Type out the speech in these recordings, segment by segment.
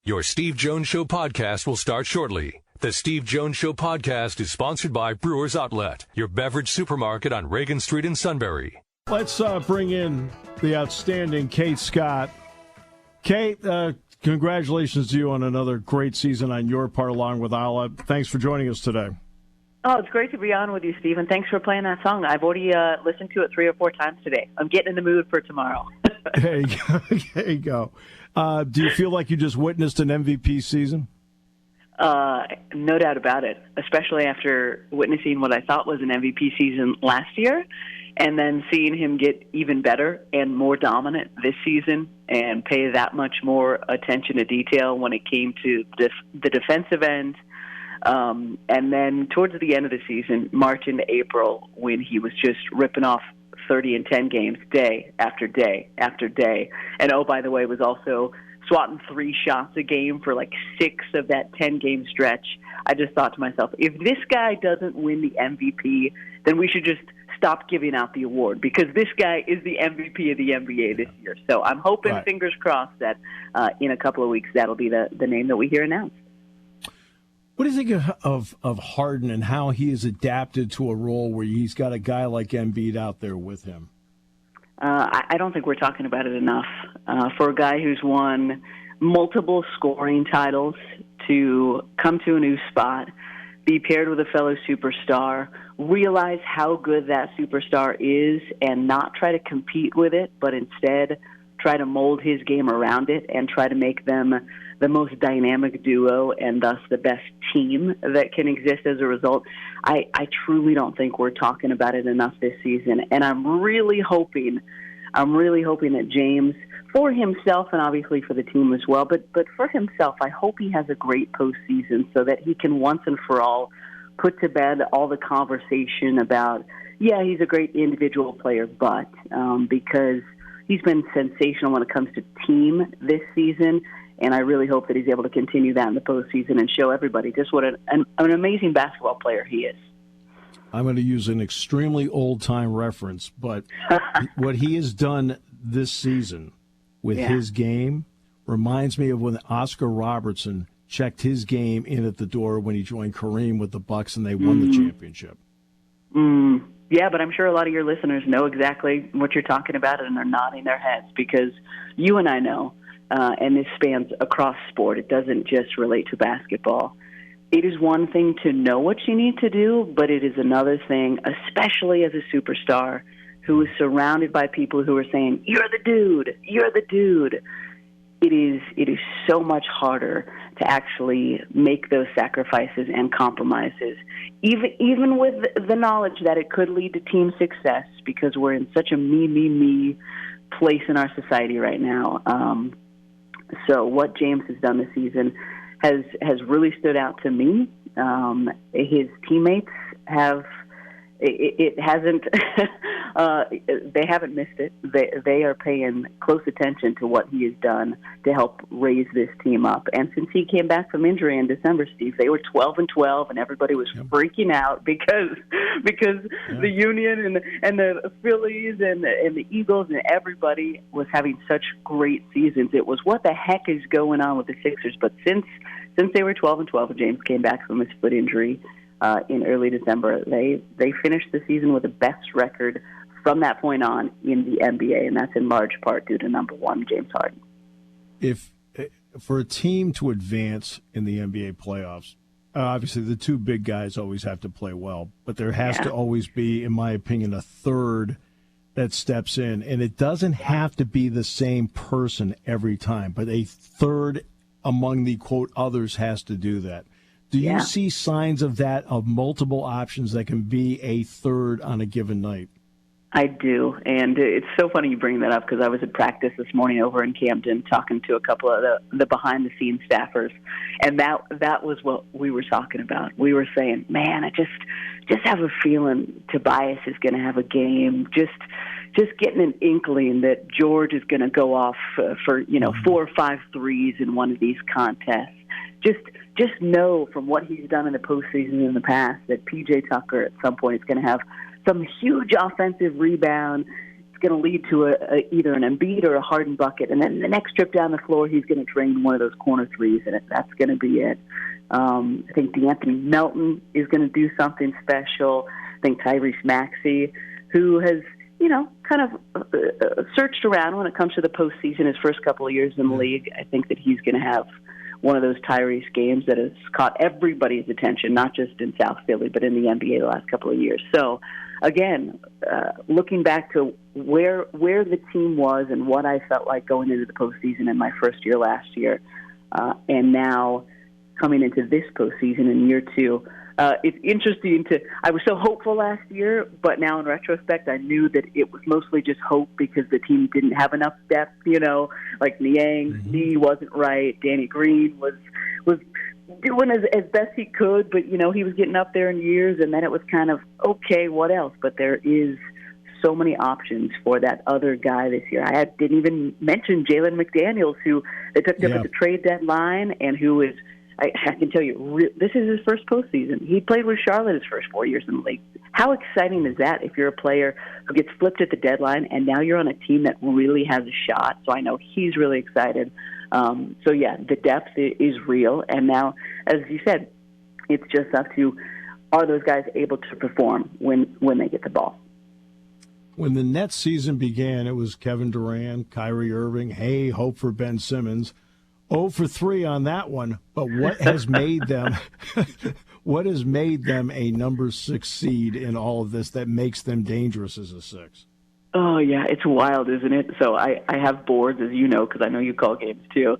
Your Steve Jones Show podcast will start shortly. The Steve Jones Show podcast is sponsored by Brewers Outlet, your beverage supermarket on Reagan Street in Sunbury. Let's bring in the outstanding Kate Scott. Kate, congratulations to you on another great season on your part along with Ala. Thanks for joining us today. Oh, it's great to be on with you, Steve, and thanks for playing that song. I've already listened to it 3 or 4 times today. I'm getting in the mood for tomorrow. There you go. Do you feel like you just witnessed an MVP season? No doubt about it, especially after witnessing what I thought was an MVP season last year and then seeing him get even better and more dominant this season and pay that much more attention to detail when it came to the defensive end. And then towards the end of the season, March into April, when he was just ripping off 30 and 10 games day after day after day. And, oh, by the way, was also swatting 3 shots a game for like 6 of that 10-game stretch. I just thought to myself, if this guy doesn't win the MVP, then we should just stop giving out the award because this guy is the MVP of the NBA this year. So I'm hoping, fingers crossed, that in a couple of weeks that'll be the name that we hear announced. What do you think of Harden and how he has adapted to a role where he's got a guy like Embiid out there with him? I don't think we're talking about it enough. For a guy who's won multiple scoring titles to come to a new spot, be paired with a fellow superstar, realize how good that superstar is and not try to compete with it, but instead try to mold his game around it and try to make them the most dynamic duo and thus the best team that can exist as a result. I truly don't think we're talking about it enough this season. And I'm really hoping that James, for himself and obviously for the team as well, but for himself, I hope he has a great postseason so that he can once and for all put to bed all the conversation about, yeah, he's a great individual player, but because he's been sensational when it comes to team this season, and I really hope that he's able to continue that in the postseason and show everybody just what an amazing basketball player he is. I'm going to use an extremely old-time reference, but what he has done this season with his game reminds me of when Oscar Robertson checked his game in at the door when he joined Kareem with the Bucks and they won the championship. Yeah, but I'm sure a lot of your listeners know exactly what you're talking about and are nodding their heads because you and I know, and this spans across sport. It doesn't just relate to basketball. It is one thing to know what you need to do, but it is another thing, especially as a superstar who is surrounded by people who are saying, you're the dude, you're the dude. It is so much harder to actually make those sacrifices and compromises, even with the knowledge that it could lead to team success because we're in such a me place in our society right now. So what James has done this season has really stood out to me. His teammates have it hasn't they haven't missed it. They are paying close attention to what he has done to help raise this team up. And since he came back from injury in December, Steve, they were 12-12, and everybody was freaking out because the Union and the Phillies and the Eagles and everybody was having such great seasons. It was what the heck is going on with the Sixers? But since they were 12-12, and James came back from his foot injury in early December, they finished the season with the best record from that point on in the NBA, and that's in large part due to number one, James Harden. If for a team to advance in the NBA playoffs, obviously the two big guys always have to play well, but there has to always be, in my opinion, a third that steps in, and it doesn't have to be the same person every time, but a third among the, quote, others has to do that. Do you see signs of that, of multiple options that can be a third on a given night? I do, and it's so funny you bring that up because I was at practice this morning over in Camden talking to a couple of the behind-the-scenes staffers, and that was what we were talking about. We were saying, man, I just have a feeling Tobias is going to have a game, just getting an inkling that George is going to go off for 4 or 5 threes in one of these contests. Just know from what he's done in the postseason in the past that P.J. Tucker at some point is going to have some huge offensive rebound, going to lead to either an Embiid or a Harden bucket, and then the next trip down the floor, he's going to drain one of those corner threes, and that's going to be it. I think DeAnthony Melton is going to do something special. I think Tyrese Maxey, who has, kind of searched around when it comes to the postseason his first couple of years in the league. I think that he's going to have one of those Tyrese games that has caught everybody's attention, not just in South Philly, but in the NBA the last couple of years. So, again, looking back to where the team was and what I felt like going into the postseason in my first year last year, and now coming into this postseason in year two, it's interesting I was so hopeful last year, but now in retrospect, I knew that it was mostly just hope because the team didn't have enough depth, like Niang's knee wasn't right. Danny Green was doing as best he could, but, he was getting up there in years, and then it was kind of, okay, what else? But there is so many options for that other guy this year. I didn't even mention Jalen McDaniels, who they picked up at the trade deadline and who is, I can tell you, this is his first postseason. He played with Charlotte his first 4 years in the league. How exciting is that if you're a player who gets flipped at the deadline and now you're on a team that really has a shot? So I know he's really excited. The depth is real. And now, as you said, it's just up to, are those guys able to perform when they get the ball? When the Nets season began, it was Kevin Durant, Kyrie Irving, hey, hope for Ben Simmons. 0 for 3 on that one, but what has made them a number 6 seed in all of this that makes them dangerous as a 6? Oh, yeah, it's wild, isn't it? So I have boards, as you know, because I know you call games too,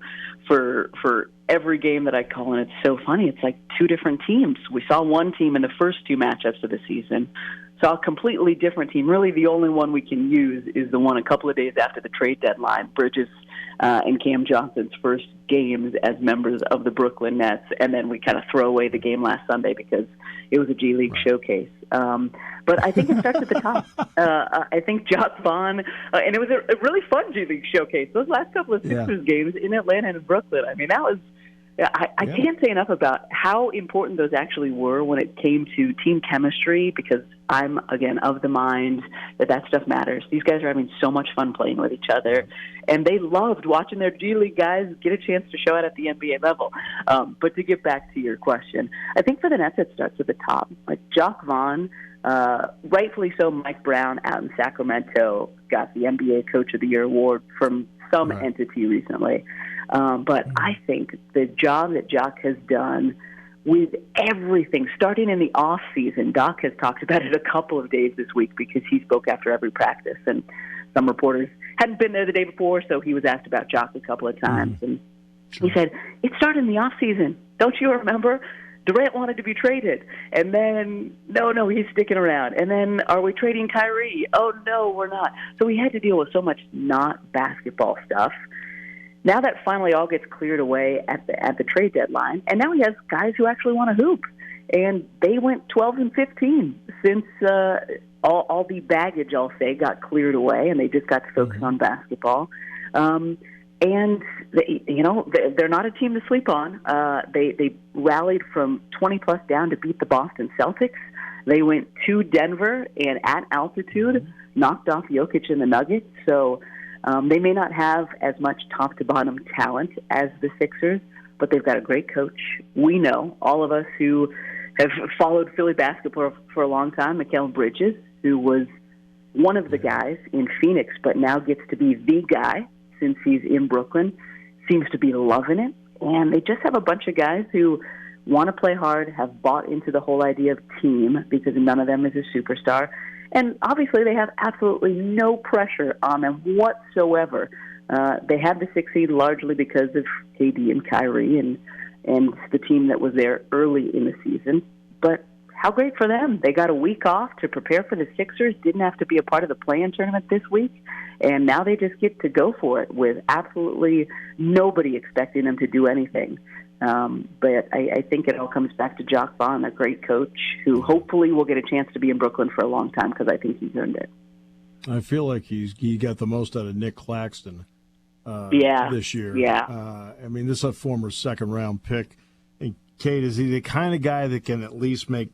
for every game that I call, and it's so funny. It's like two different teams. We saw one team in the first two matchups of the season, saw a completely different team. Really, the only one we can use is the one a couple of days after the trade deadline, Bridges and Cam Johnson's first games as members of the Brooklyn Nets, and then we kind of throw away the game last Sunday because it was a G League showcase. But I think it starts at the top. I think Josh Vaughn, and it was a really fun G League showcase. Those last couple of Sixers games in Atlanta and Brooklyn, I mean, that was I can't say enough about how important those actually were when it came to team chemistry, because I'm, again, of the mind that stuff matters. These guys are having so much fun playing with each other, and they loved watching their G League guys get a chance to show it at the NBA level. But to get back to your question, I think for the Nets it starts at the top. Like Jock Vaughn, rightfully so, Mike Brown out in Sacramento got the NBA Coach of the Year award from some entity recently. But I think the job that Jock has done with everything, starting in the off season, Doc has talked about it a couple of days this week because he spoke after every practice, and some reporters hadn't been there the day before, so he was asked about Jock a couple of times, and he said, it started in the off season. Don't you remember? Durant wanted to be traded, and then, no, he's sticking around. And then, are we trading Kyrie? Oh, no, we're not. So we had to deal with so much not basketball stuff. Now that finally all gets cleared away at the trade deadline, and now he has guys who actually want to hoop. And they went 12-15 since all the baggage, I'll say, got cleared away, and they just got to focus on basketball. And they're not a team to sleep on. They rallied from 20-plus down to beat the Boston Celtics. They went to Denver and at altitude knocked off Jokic and the Nuggets. So they may not have as much top-to-bottom talent as the Sixers, but they've got a great coach. We know, all of us who have followed Philly basketball for a long time, Mikal Bridges, who was one of the guys in Phoenix, but now gets to be the guy since he's in Brooklyn, seems to be loving it. And they just have a bunch of guys who want to play hard, have bought into the whole idea of team, because none of them is a superstar. And obviously they have absolutely no pressure on them whatsoever. They had the 6th seed largely because of KD and Kyrie and the team that was there early in the season. But how great for them. They got a week off to prepare for the Sixers, didn't have to be a part of the play-in tournament this week, and now they just get to go for it with absolutely nobody expecting them to do anything. But I think it all comes back to Jock Vaughn, a great coach who hopefully will get a chance to be in Brooklyn for a long time, because I think he's earned it. I feel like he got the most out of Nick Claxton this year. Yeah. I mean, this is a former second-round pick. And Kate, is he the kind of guy that can at least make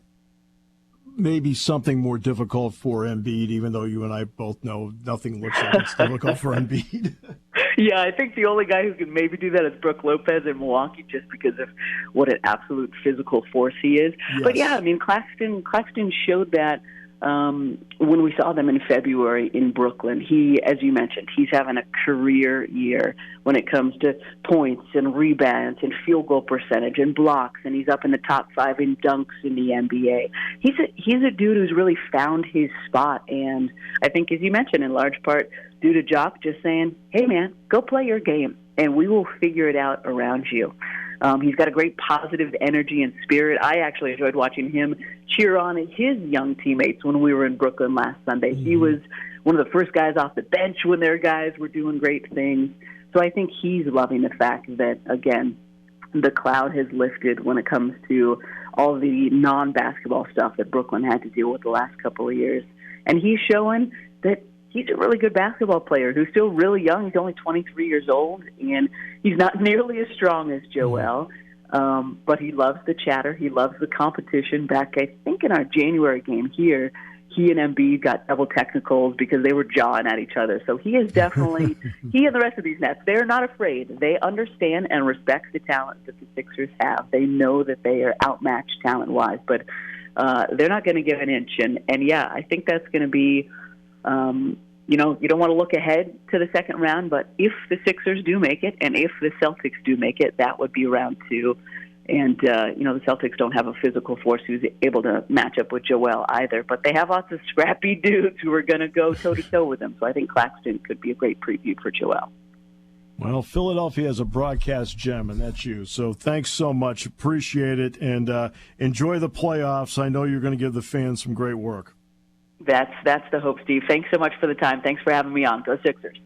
maybe something more difficult for Embiid, even though you and I both know nothing looks like it's difficult for Embiid. Yeah, I think the only guy who can maybe do that is Brook Lopez in Milwaukee, just because of what an absolute physical force he is. Yes. But yeah, I mean, Claxton showed that when we saw them in February in Brooklyn. He, as you mentioned, he's having a career year when it comes to points and rebounds and field goal percentage and blocks, and he's up in the top 5 in dunks in the NBA. He's a dude who's really found his spot, and I think, as you mentioned, in large part due to Jock just saying, hey, man, go play your game, and we will figure it out around you. He's got a great positive energy and spirit. I actually enjoyed watching him cheer on his young teammates when we were in Brooklyn last Sunday. Mm-hmm. He was one of the first guys off the bench when their guys were doing great things. So I think he's loving the fact that, again, the cloud has lifted when it comes to all the non-basketball stuff that Brooklyn had to deal with the last couple of years. And he's showing that he's a really good basketball player who's still really young. He's only 23 years old, and he's not nearly as strong as Joel, but he loves the chatter. He loves the competition. Back, I think, in our January game here, he and Embiid got double technicals because they were jawing at each other. So he is definitely, he and the rest of these Nets, they're not afraid. They understand and respect the talent that the Sixers have. They know that they are outmatched talent-wise, but they're not going to give an inch. And yeah, I think that's going to be, you don't want to look ahead to the second round, but if the Sixers do make it and if the Celtics do make it, that would be round 2. And, the Celtics don't have a physical force who's able to match up with Joel either, but they have lots of scrappy dudes who are going to go toe-to-toe with them. So I think Claxton could be a great preview for Joel. Well, Philadelphia has a broadcast gem, and that's you. So thanks so much. Appreciate it. And enjoy the playoffs. I know you're going to give the fans some great work. That's the hope, Steve. Thanks so much for the time. Thanks for having me on. Go Sixers.